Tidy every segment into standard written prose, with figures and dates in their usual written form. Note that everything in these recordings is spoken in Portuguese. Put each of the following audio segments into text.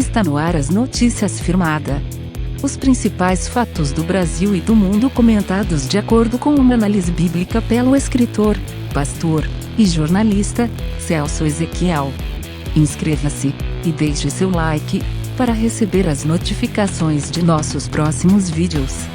Está no ar as notícias firmada. Os principais fatos do Brasil e do mundo comentados de acordo com uma análise bíblica pelo escritor, pastor e jornalista Celso Ezequiel. Inscreva-se e deixe seu like para receber as notificações de nossos próximos vídeos.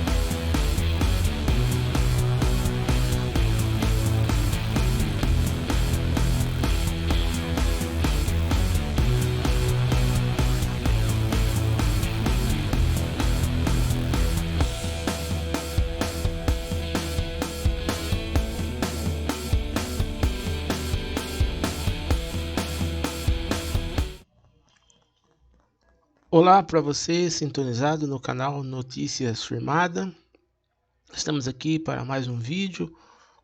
Olá para você, sintonizado no canal Notícias Firmada. Estamos aqui para mais um vídeo,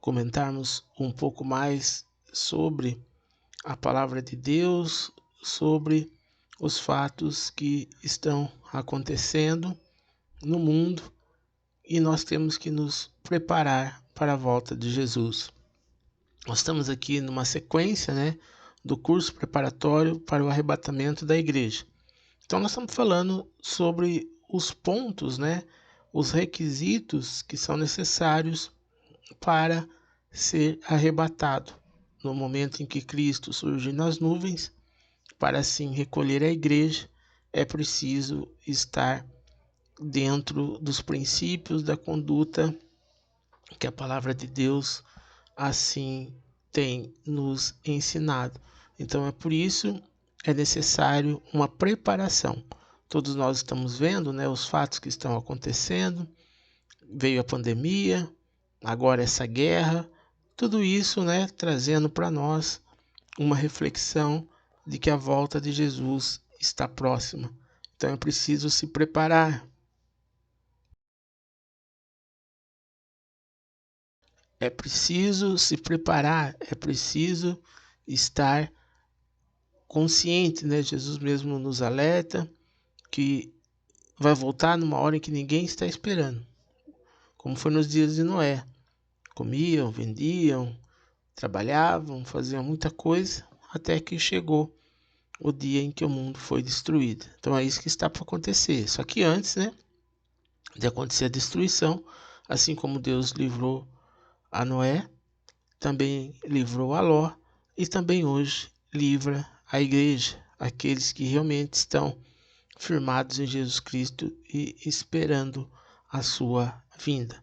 comentarmos um pouco mais sobre a palavra de Deus, sobre os fatos que estão acontecendo no mundo e nós temos que nos preparar para a volta de Jesus. Nós estamos aqui numa sequência, do curso preparatório para o arrebatamento da igreja. Então nós estamos falando sobre os pontos, os requisitos que são necessários para ser arrebatado. No momento em que Cristo surge nas nuvens, para assim recolher a igreja, é preciso estar dentro dos princípios da conduta que a palavra de Deus assim tem nos ensinado. Então é por isso é necessário uma preparação. Todos nós estamos vendo, os fatos que estão acontecendo. Veio a pandemia, agora essa guerra, tudo isso, trazendo para nós uma reflexão de que a volta de Jesus está próxima. Então é preciso se preparar. É preciso se preparar, é preciso estar consciente, Jesus mesmo nos alerta que vai voltar numa hora em que ninguém está esperando, como foi nos dias de Noé. Comiam, vendiam, trabalhavam, faziam muita coisa, até que chegou o dia em que o mundo foi destruído. Então é isso que está para acontecer. Só que antes, de acontecer a destruição, assim como Deus livrou a Noé, também livrou a Ló e também hoje livra a igreja, aqueles que realmente estão firmados em Jesus Cristo e esperando a sua vinda.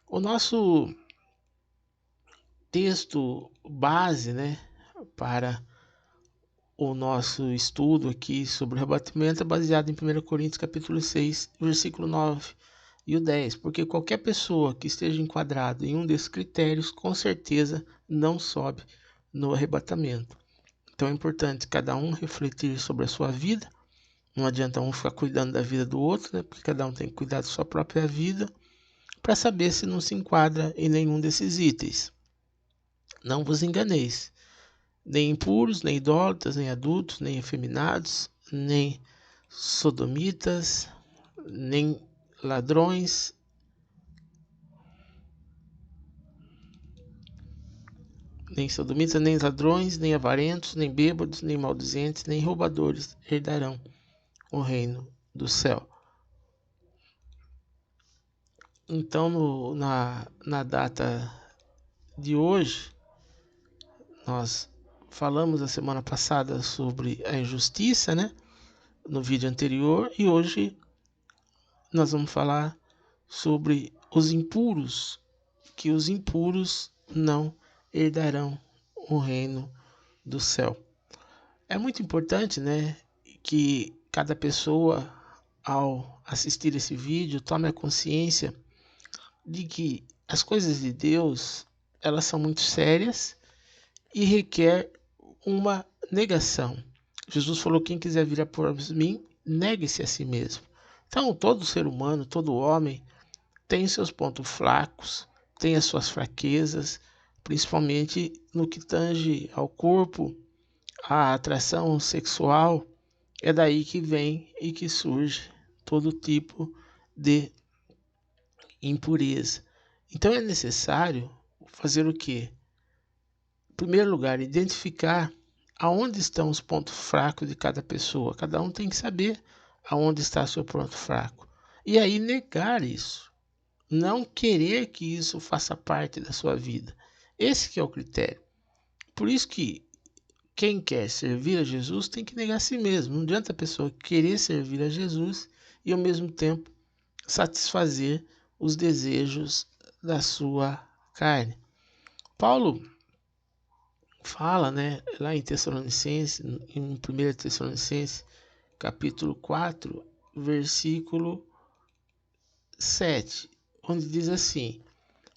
O nosso texto base, para o nosso estudo aqui sobre o arrebatamento é baseado em 1 Coríntios capítulo 6, versículo 9 e o 10, porque qualquer pessoa que esteja enquadrado em um desses critérios, com certeza não sobe no arrebatamento. Então é importante cada um refletir sobre a sua vida. Não adianta um ficar cuidando da vida do outro, porque cada um tem que cuidar da sua própria vida, para saber se não se enquadra em nenhum desses itens. Não vos enganeis, nem impuros, nem idólatras, nem adultos, nem efeminados, nem sodomitas, nem ladrões, nem avarentos, nem bêbados, nem maldizentes, nem roubadores herdarão o reino do céu. Então, na data de hoje, nós falamos a semana passada sobre a injustiça, no vídeo anterior, e hoje nós vamos falar sobre os impuros, que os impuros não herdarão o reino do céu. É muito importante, que cada pessoa, ao assistir esse vídeo, tome a consciência de que as coisas de Deus, elas são muito sérias e requer uma negação. Jesus falou: quem quiser vir após mim, negue-se a si mesmo. Então, todo ser humano, todo homem, tem seus pontos fracos, tem as suas fraquezas, principalmente no que tange ao corpo, à atração sexual. É daí que vem e que surge todo tipo de impureza. Então é necessário fazer o quê? Em primeiro lugar, identificar aonde estão os pontos fracos de cada pessoa. Cada um tem que saber aonde está seu ponto fraco. E aí negar isso. Não querer que isso faça parte da sua vida. Esse que é o critério. Por isso que quem quer servir a Jesus tem que negar a si mesmo. Não adianta a pessoa querer servir a Jesus e ao mesmo tempo satisfazer os desejos da sua carne. Paulo fala, né, lá em Tessalonicenses, em 1 Tessalonicenses, capítulo 4, versículo 7, onde diz assim: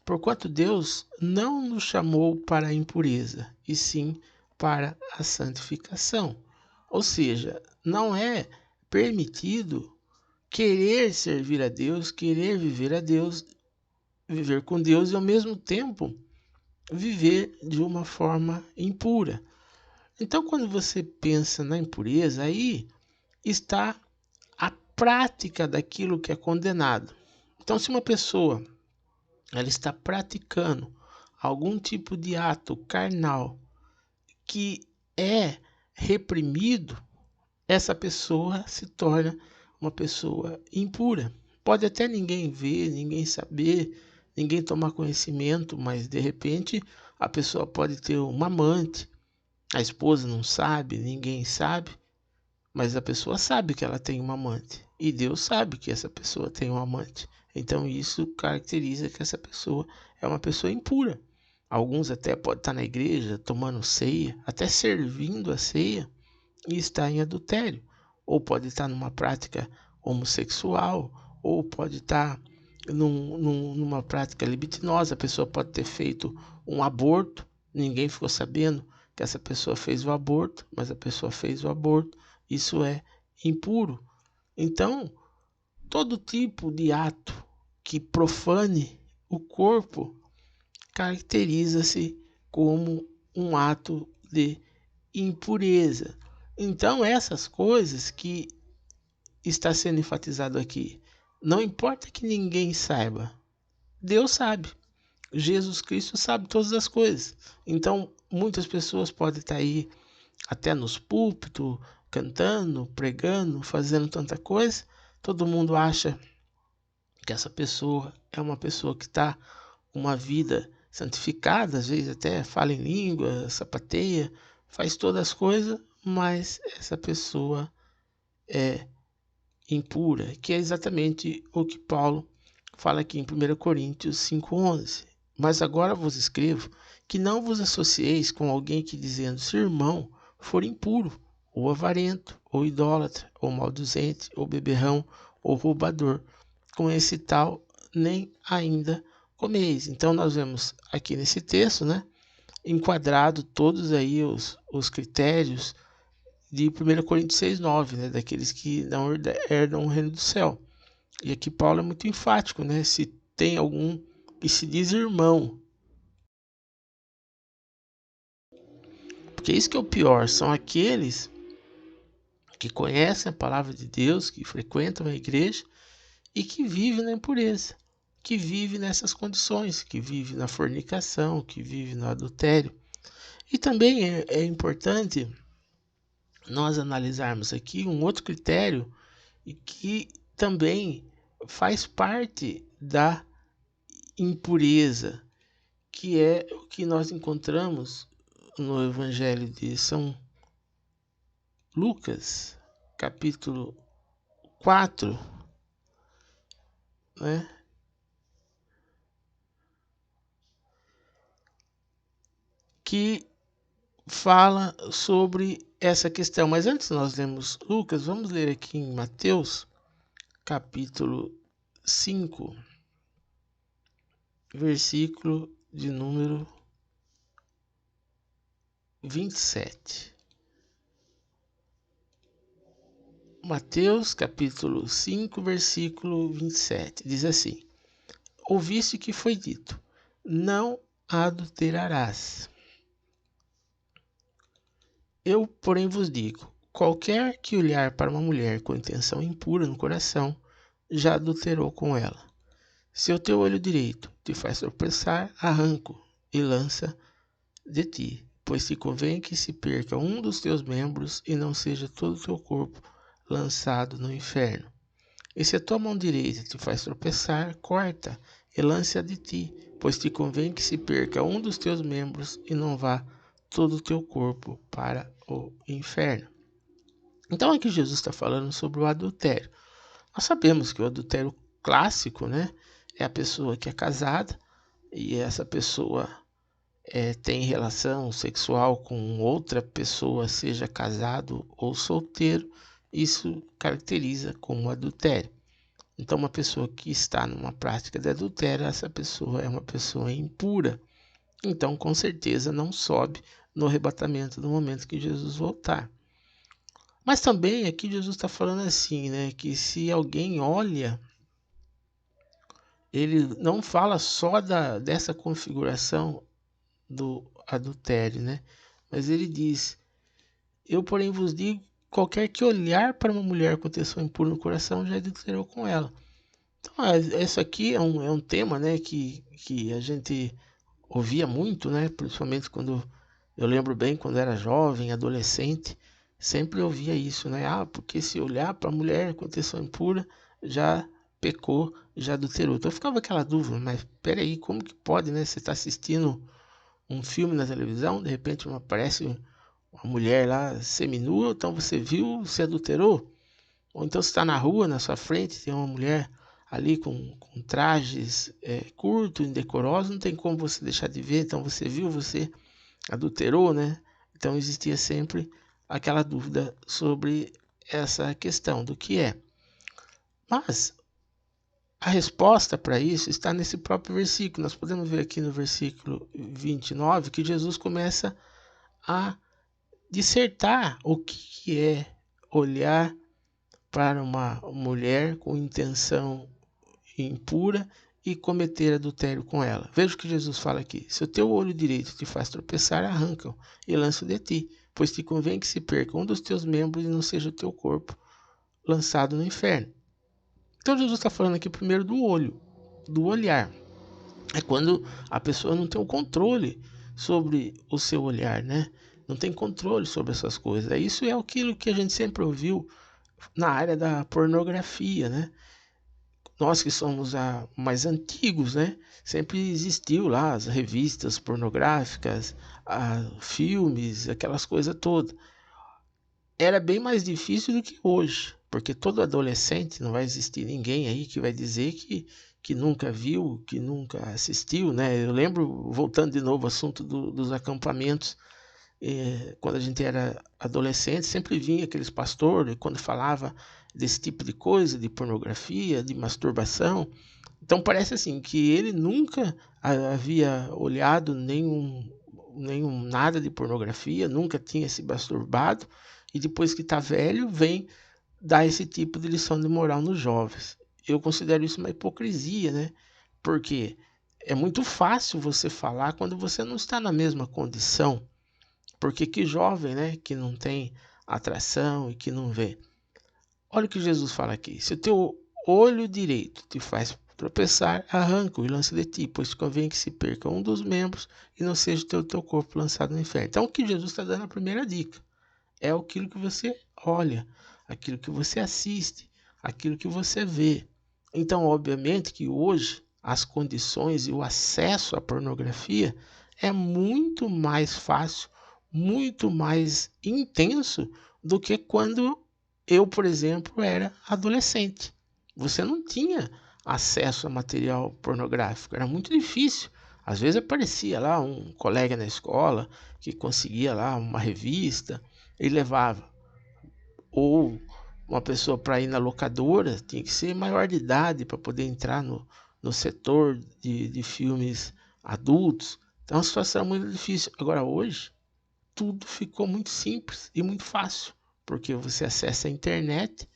porquanto Deus não nos chamou para a impureza, e sim para a santificação. Ou seja, não é permitido querer servir a Deus, querer viver a Deus, viver com Deus e ao mesmo tempo viver de uma forma impura. Então, quando você pensa na impureza, aí está a prática daquilo que é condenado. Então, se uma pessoa ela está praticando algum tipo de ato carnal que é reprimido, essa pessoa se torna uma pessoa impura. Pode até ninguém ver, ninguém saber, ninguém tomar conhecimento, mas de repente a pessoa pode ter uma amante, a esposa não sabe, ninguém sabe, mas a pessoa sabe que ela tem uma amante e Deus sabe que essa pessoa tem um amante. Então isso caracteriza que essa pessoa é uma pessoa impura. Alguns até podem estar na igreja tomando ceia, até servindo a ceia e estar em adultério. Ou pode estar numa prática homossexual, ou pode estar numa prática libidinosa. A pessoa pode ter feito um aborto, ninguém ficou sabendo que essa pessoa fez o aborto, mas a pessoa fez o aborto. Isso é impuro. Então, todo tipo de ato que profane o corpo caracteriza-se como um ato de impureza. Então, essas coisas que está sendo enfatizado aqui, não importa que ninguém saiba, Deus sabe. Jesus Cristo sabe todas as coisas. Então, muitas pessoas podem estar aí até nos púlpitos, cantando, pregando, fazendo tanta coisa. Todo mundo acha que essa pessoa é uma pessoa que está uma vida santificada, às vezes até fala em língua, sapateia, faz todas as coisas, mas essa pessoa é impura, que é exatamente o que Paulo fala aqui em 1 Coríntios 5,11. Mas agora vos escrevo que não vos associeis com alguém que, dizendo seu irmão, for impuro, ou avarento, ou idólatra, ou maldizente, ou beberrão, ou roubador. Com esse tal, nem ainda comeis. Então nós vemos aqui nesse texto, né, enquadrado todos aí os critérios de 1 Coríntios 6,9, né, daqueles que não herdam o reino do céu. E aqui Paulo é muito enfático, né, se tem algum que se diz irmão. Porque isso que é o pior, são aqueles que conhecem a palavra de Deus, que frequentam a igreja e que vivem na impureza, que vivem nessas condições, que vivem na fornicação, que vivem no adultério. E também é importante nós analisarmos aqui um outro critério e que também faz parte da impureza, que é o que nós encontramos no Evangelho de São Lucas, capítulo 4, né? Que fala sobre essa questão. Mas antes de nós lermos Lucas, vamos ler aqui em Mateus, capítulo 5, versículo de número 27. Mateus, capítulo 5, versículo 27. Diz assim: ouviste que foi dito, não adulterarás. Eu, porém, vos digo, qualquer que olhar para uma mulher com intenção impura no coração, já adulterou com ela. Se o teu olho direito te faz tropeçar, arranca-o e lança de ti, pois te convém que se perca um dos teus membros e não seja todo o teu corpo lançado no inferno. E se a tua mão direita te faz tropeçar, corta e lance-a de ti, pois te convém que se perca um dos teus membros e não vá todo o teu corpo para o inferno. Então aqui Jesus está falando sobre o adultério. Nós sabemos que o adultério clássico, né, é a pessoa que é casada e essa pessoa tem relação sexual com outra pessoa, seja casado ou solteiro, isso caracteriza como adultério. Então, uma pessoa que está numa prática de adultério, essa pessoa é uma pessoa impura. Então, com certeza, não sobe no arrebatamento no momento que Jesus voltar. Mas também aqui Jesus está falando assim, né, que se alguém olha, ele não fala só dessa configuração do adultério, né? Mas ele diz: eu, porém, vos digo, qualquer que olhar para uma mulher com intenção impura no coração já adulterou com ela. Então, isso aqui é um tema, né, que a gente ouvia muito, né? Principalmente quando eu lembro bem, quando era jovem, adolescente, sempre ouvia isso, né? Ah, porque se olhar para a mulher com intenção impura já pecou, já adulterou. Então ficava aquela dúvida, mas peraí, como que pode, né? Você está assistindo um filme na televisão, de repente aparece uma mulher lá seminua, então você viu, você adulterou? Ou então você está na rua, na sua frente, tem uma mulher ali com trajes curtos, indecorosos, não tem como você deixar de ver, então você viu, você adulterou, né? Então existia sempre aquela dúvida sobre essa questão do que é. Mas a resposta para isso está nesse próprio versículo. Nós podemos ver aqui no versículo 29 que Jesus começa a dissertar o que é olhar para uma mulher com intenção impura e cometer adultério com ela. Veja o que Jesus fala aqui: se o teu olho direito te faz tropeçar, arranca-o e lança-o de ti, pois te convém que se perca um dos teus membros e não seja o teu corpo lançado no inferno. Então Jesus está falando aqui primeiro do olho, do olhar. É quando a pessoa não tem o controle sobre o seu olhar, né? Não tem controle sobre essas coisas. Isso é aquilo que a gente sempre ouviu na área da pornografia, né? Nós que somos mais antigos, né? Sempre existiu lá as revistas pornográficas, filmes, aquelas coisas todas. Era bem mais difícil do que hoje, porque todo adolescente, não vai existir ninguém aí que vai dizer que nunca viu, que nunca assistiu, né? Eu lembro, voltando de novo ao assunto dos acampamentos, quando a gente era adolescente, sempre vinha aqueles pastores, quando falava desse tipo de coisa, de pornografia, de masturbação. Então parece assim, que ele nunca havia olhado nenhum nada de pornografia, nunca tinha se masturbado, e depois que está velho, vem dar esse tipo de lição de moral nos jovens. Eu considero isso uma hipocrisia, né? Porque é muito fácil você falar quando você não está na mesma condição. Porque que jovem, né, que não tem atração e que não vê. Olha o que Jesus fala aqui: se o teu olho direito te faz tropeçar, arranca-o e lança de ti, pois convém que se perca um dos membros e não seja o teu corpo lançado no inferno. Então o que Jesus está dando a primeira dica é aquilo que você olha, aquilo que você assiste, aquilo que você vê. Então, obviamente que hoje as condições e o acesso à pornografia é muito mais fácil, muito mais intenso do que quando eu, por exemplo, era adolescente. Você não tinha acesso a material pornográfico, era muito difícil. Às vezes aparecia lá um colega na escola que conseguia lá uma revista e levava. Ou uma pessoa para ir na locadora tinha que ser maior de idade para poder entrar no setor de filmes adultos. Então a situação é muito difícil. Agora hoje, tudo ficou muito simples e muito fácil, porque você acessa a internet,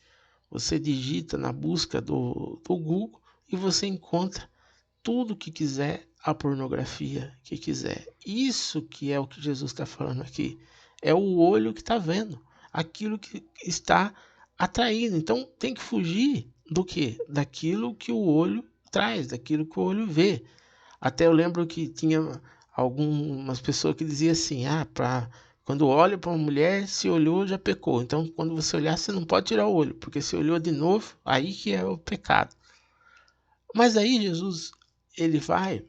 você digita na busca do Google e você encontra tudo o que quiser, a pornografia que quiser. Isso que é o que Jesus está falando aqui. É o olho que está vendo, aquilo que está atraindo. Então tem que fugir do quê? Daquilo que o olho traz, daquilo que o olho vê. Até eu lembro que tinha algumas pessoas que diziam assim, quando olha para uma mulher, se olhou, já pecou. Então, quando você olhar, você não pode tirar o olho, porque se olhou de novo, aí que é o pecado. Mas aí Jesus, ele vai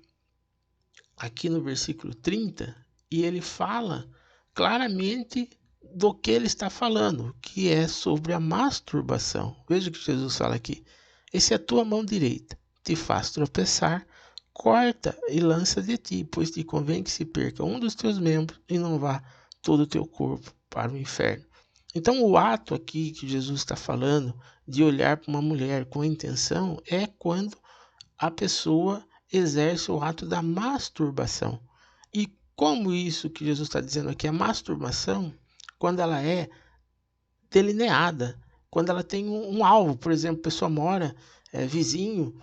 aqui no versículo 30 e ele fala claramente do que ele está falando, que é sobre a masturbação. Veja o que Jesus fala aqui. E se a tua mão direita te faz tropeçar, corta e lança de ti, pois te convém que se perca um dos teus membros e não vá todo o teu corpo para o inferno. Então, o ato aqui que Jesus está falando de olhar para uma mulher com intenção é quando a pessoa exerce o ato da masturbação. E como isso que Jesus está dizendo aqui, a masturbação, quando ela é delineada, quando ela tem um alvo, por exemplo, a pessoa mora vizinho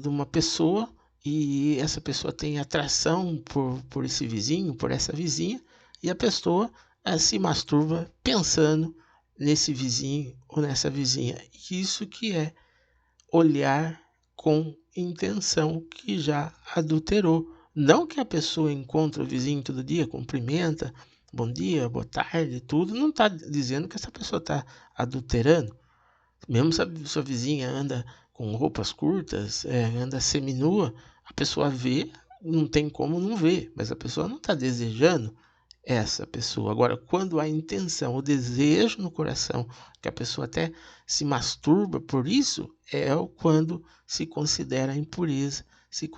de uma pessoa e essa pessoa tem atração por esse vizinho, por essa vizinha, e a pessoa se masturba pensando nesse vizinho ou nessa vizinha. Isso que é olhar com intenção, que já adulterou. Não que a pessoa encontra o vizinho todo dia, cumprimenta, bom dia, boa tarde, tudo, não está dizendo que essa pessoa está adulterando. Mesmo se a sua vizinha anda com roupas curtas, anda seminua, a pessoa vê, não tem como não ver, mas a pessoa não está desejando essa pessoa. Agora, quando a intenção, o desejo no coração, que a pessoa até se masturba por isso, é quando se considera a impureza, se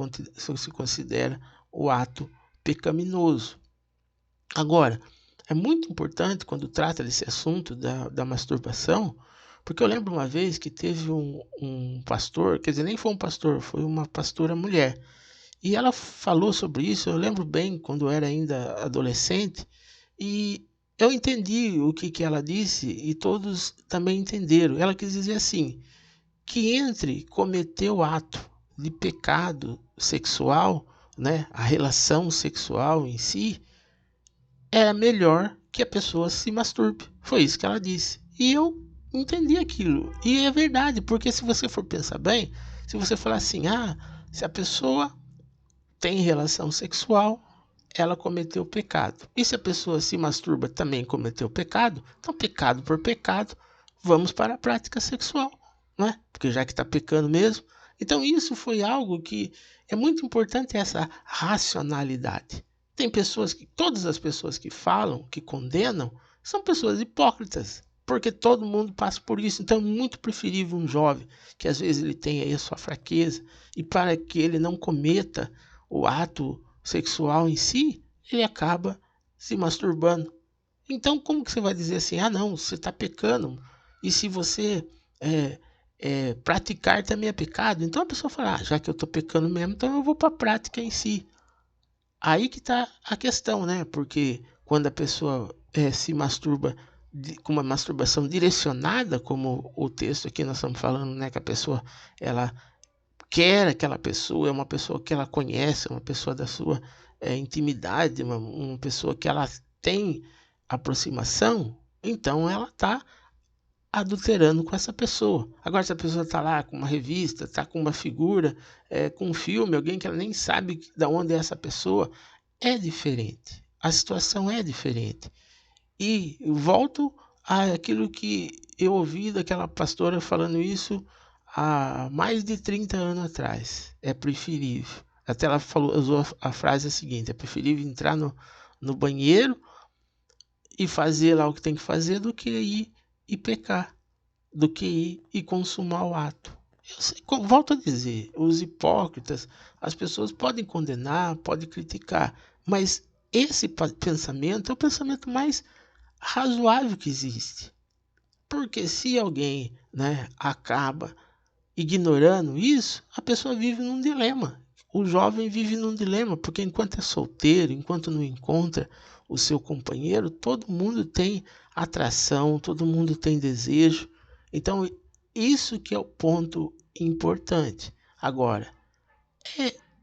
considera o ato pecaminoso. Agora, é muito importante quando trata desse assunto da masturbação, porque eu lembro uma vez que teve um pastor, quer dizer, nem foi um pastor, foi uma pastora mulher, e ela falou sobre isso, eu lembro bem, quando eu era ainda adolescente, e eu entendi o que ela disse, e todos também entenderam. Ela quis dizer assim, que entre cometer o ato de pecado sexual, né, a relação sexual em si, era melhor que a pessoa se masturbe. Foi isso que ela disse. E eu entendi aquilo. E é verdade, porque se você for pensar bem, se você falar assim, se a pessoa tem relação sexual, ela cometeu pecado. E se a pessoa se masturba, também cometeu pecado. Então, pecado por pecado, vamos para a prática sexual, não é? Porque já que está pecando mesmo. Então, isso foi algo que é muito importante, essa racionalidade. Tem pessoas que, todas as pessoas que falam, que condenam, são pessoas hipócritas, porque todo mundo passa por isso. Então, é muito preferível um jovem, que às vezes ele tem aí a sua fraqueza, e para que ele não cometa o ato sexual em si, ele acaba se masturbando. Então, como que você vai dizer assim, não, você está pecando, e se você praticar também é pecado? Então a pessoa fala, já que eu estou pecando mesmo, então eu vou para a prática em si. Aí que está a questão, né? Porque quando a pessoa se masturba com uma masturbação direcionada, como o texto aqui nós estamos falando, né? Que a pessoa, ela quer aquela pessoa, é uma pessoa que ela conhece, é uma pessoa da sua intimidade, uma pessoa que ela tem aproximação, então ela está adulterando com essa pessoa. Agora, se a pessoa está lá com uma revista, está com uma figura, com um filme, alguém que ela nem sabe de onde é essa pessoa, é diferente. A situação é diferente. E volto àquilo que eu ouvi daquela pastora falando isso há mais de 30 anos atrás. É preferível. Até ela usou a frase seguinte: é preferível entrar no banheiro e fazer lá o que tem que fazer do que ir e pecar, do que ir e consumar o ato. Volto a dizer, os hipócritas, as pessoas podem condenar, podem criticar, mas esse pensamento é o pensamento mais razoável que existe. Porque se alguém, acaba ignorando isso, a pessoa vive num dilema. O jovem vive num dilema, porque enquanto é solteiro, enquanto não encontra o seu companheiro, todo mundo tem atração, todo mundo tem desejo. Então, isso que é o ponto importante. Agora,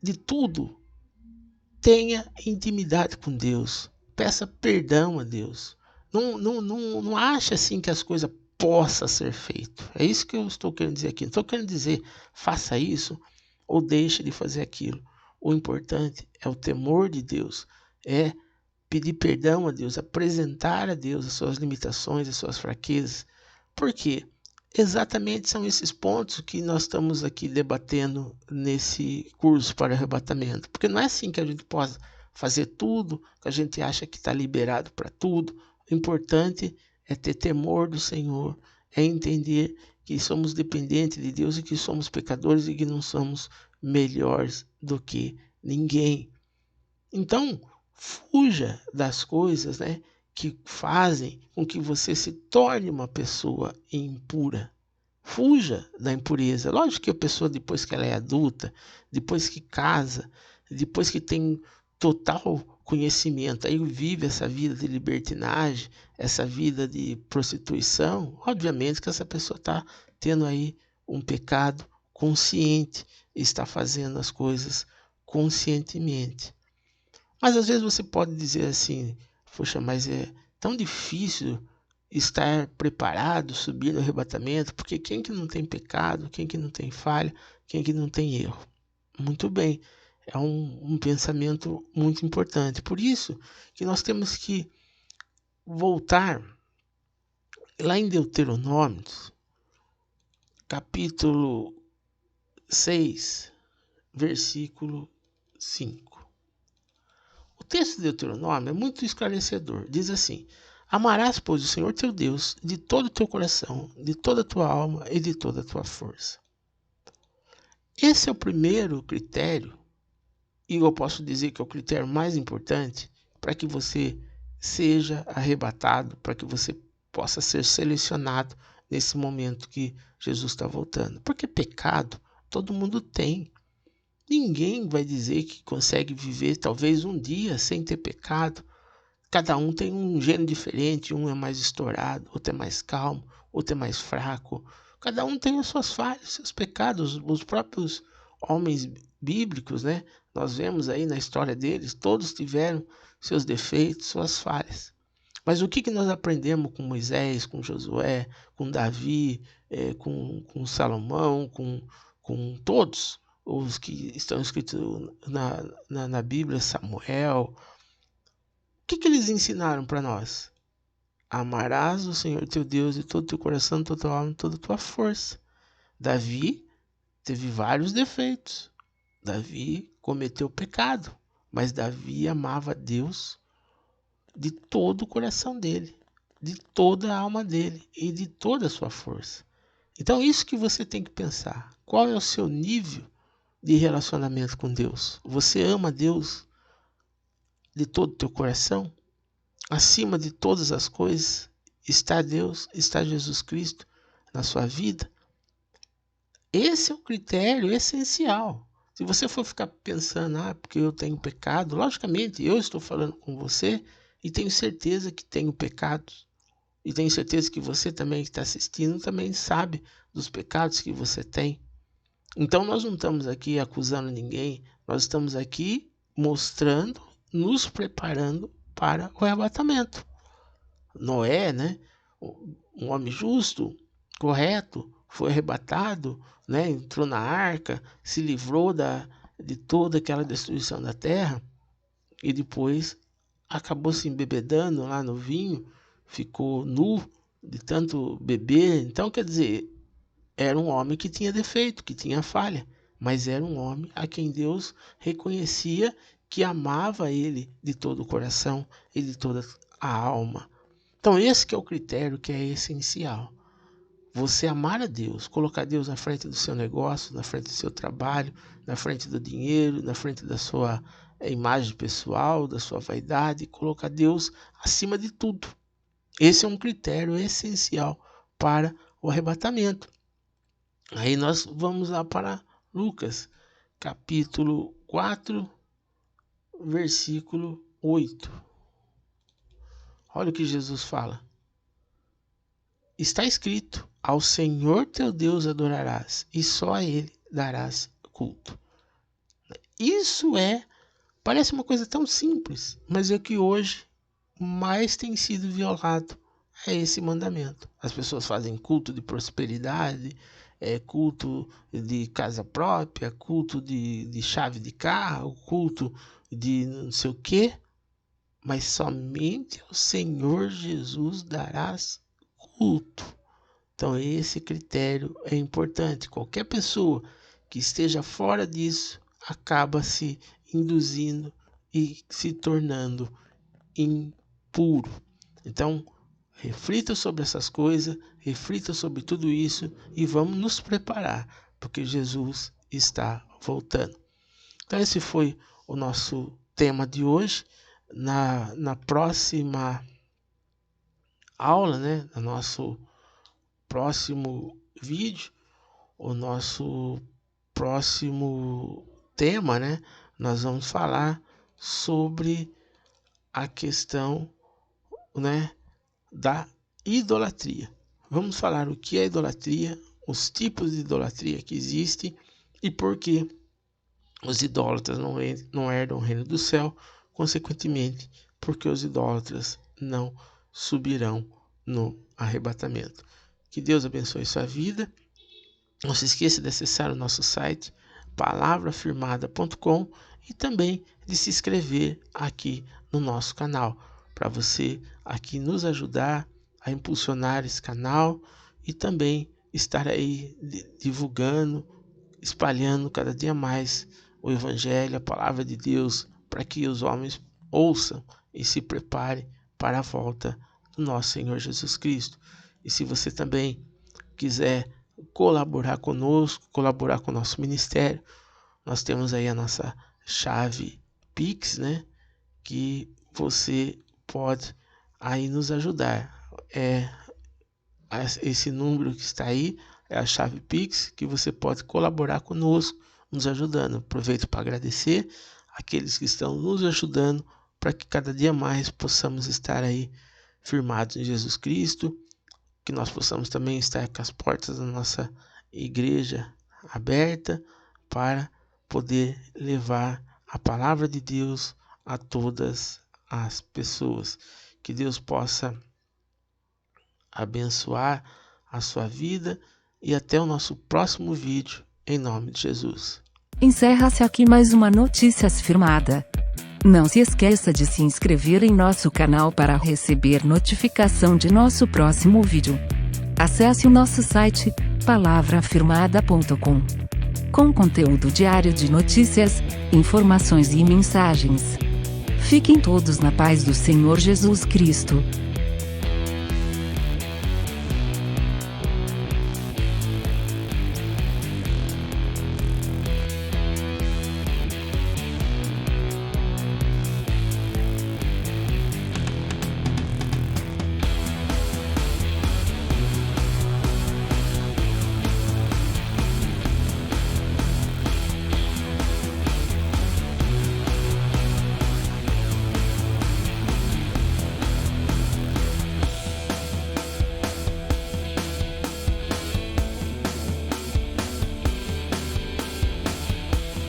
de tudo, tenha intimidade com Deus. Peça perdão a Deus. Não acha assim que as coisas possa ser feito. É isso que eu estou querendo dizer aqui. Não estou querendo dizer faça isso ou deixe de fazer aquilo. O importante é o temor de Deus, é pedir perdão a Deus, apresentar a Deus as suas limitações, as suas fraquezas. Por quê? Exatamente são esses pontos que nós estamos aqui debatendo nesse curso para arrebatamento. Porque não é assim que a gente pode fazer tudo, que a gente acha que está liberado para tudo. O importante é ter temor do Senhor, é entender que somos dependentes de Deus e que somos pecadores e que não somos melhores do que ninguém. Então, fuja das coisas, né, que fazem com que você se torne uma pessoa impura. Fuja da impureza. Lógico que a pessoa, depois que ela é adulta, depois que casa, depois que tem total conhecimento, aí vive essa vida de libertinagem, essa vida de prostituição, obviamente que essa pessoa está tendo aí um pecado consciente, está fazendo as coisas conscientemente. Mas às vezes você pode dizer assim, poxa, mas é tão difícil estar preparado, subir no arrebatamento, porque quem que não tem pecado, quem que não tem falha, quem que não tem erro? Muito bem, é um pensamento muito importante. Por isso que nós temos que voltar lá em Deuteronômio, capítulo 6, versículo 5. O texto de Deuteronômio é muito esclarecedor. Diz assim: amarás, pois, o Senhor teu Deus de todo o teu coração, de toda a tua alma e de toda a tua força. Esse é o primeiro critério, e eu posso dizer que é o critério mais importante para que você seja arrebatado, para que você possa ser selecionado nesse momento que Jesus está voltando. Porque pecado todo mundo tem. Ninguém vai dizer que consegue viver talvez um dia sem ter pecado. Cada um tem um gênio diferente, um é mais estourado, outro é mais calmo, outro é mais fraco. Cada um tem as suas falhas, seus pecados. Os próprios homens bíblicos, né? Nós vemos aí na história deles, todos tiveram seus defeitos, suas falhas. Mas o que nós aprendemos com Moisés, com Josué, com Davi, com Salomão, com todos os que estão escritos na Bíblia, Samuel? O que eles ensinaram para nós? Amarás o Senhor teu Deus de todo o teu coração, toda a tua alma, toda a tua força. Davi teve vários defeitos. Davi cometeu pecado, mas Davi amava Deus de todo o coração dele, de toda a alma dele e de toda a sua força. Então isso que você tem que pensar. Qual é o seu nível de relacionamento com Deus? Você ama Deus de todo o teu coração? Acima de todas as coisas está Deus, está Jesus Cristo na sua vida? Esse é o critério essencial. Se você for ficar pensando, porque eu tenho pecado, logicamente eu estou falando com você e tenho certeza que tenho pecados. E tenho certeza que você também que está assistindo também sabe dos pecados que você tem. Então nós não estamos aqui acusando ninguém, nós estamos aqui mostrando, nos preparando para o arrebatamento. Noé, né, um homem justo, correto, foi arrebatado, né, entrou na arca, se livrou de toda aquela destruição da terra e depois acabou se embebedando lá no vinho, ficou nu de tanto beber. Então, quer dizer, era um homem que tinha defeito, que tinha falha, mas era um homem a quem Deus reconhecia que amava ele de todo o coração e de toda a alma. Então esse que é o critério que é essencial. Você amar a Deus, colocar Deus na frente do seu negócio, na frente do seu trabalho, na frente do dinheiro, na frente da sua imagem pessoal, da sua vaidade, colocar Deus acima de tudo. Esse é um critério essencial para o arrebatamento. Aí nós vamos lá para Lucas, capítulo 4, versículo 8. Olha o que Jesus fala. Está escrito: ao Senhor teu Deus adorarás, e só a Ele darás culto. Isso parece uma coisa tão simples, mas é que hoje mais tem sido violado, é esse mandamento. As pessoas fazem culto de prosperidade, culto de casa própria, culto de chave de carro, culto de não sei o quê, mas somente ao Senhor Jesus darás culto. Então esse critério é importante. Qualquer pessoa que esteja fora disso acaba se induzindo e se tornando impuro. Então, reflita sobre essas coisas, reflita sobre tudo isso e vamos nos preparar, porque Jesus está voltando. Então esse foi o nosso tema de hoje. Na próxima aula, né, no nosso próximo vídeo, o nosso próximo tema, né, nós vamos falar sobre a questão, né, da idolatria. Vamos falar o que é idolatria, os tipos de idolatria que existem e por que os idólatras não herdam o reino do céu, consequentemente, porque os idólatras não subirão no arrebatamento. Que Deus abençoe sua vida. Não se esqueça de acessar o nosso site palavrafirmada.com e também de se inscrever aqui no nosso canal, para você aqui nos ajudar a impulsionar esse canal e também estar aí divulgando, espalhando cada dia mais o Evangelho, a palavra de Deus, para que os homens ouçam e se preparem para a volta do nosso Senhor Jesus Cristo. E se você também quiser colaborar conosco, colaborar com o nosso ministério, nós temos aí a nossa chave Pix, né? Que você pode aí nos ajudar. Esse número que está aí é a chave Pix, que você pode colaborar conosco, nos ajudando. Aproveito para agradecer aqueles que estão nos ajudando para que cada dia mais possamos estar aí firmados em Jesus Cristo, que nós possamos também estar com as portas da nossa igreja aberta para poder levar a palavra de Deus a todas as pessoas. Que Deus possa abençoar a sua vida e até o nosso próximo vídeo, em nome de Jesus. Encerra-se aqui mais uma Notícias Firmada. Não se esqueça de se inscrever em nosso canal para receber notificação de nosso próximo vídeo. Acesse o nosso site palavrafirmada.com, com conteúdo diário de notícias, informações e mensagens. Fiquem todos na paz do Senhor Jesus Cristo.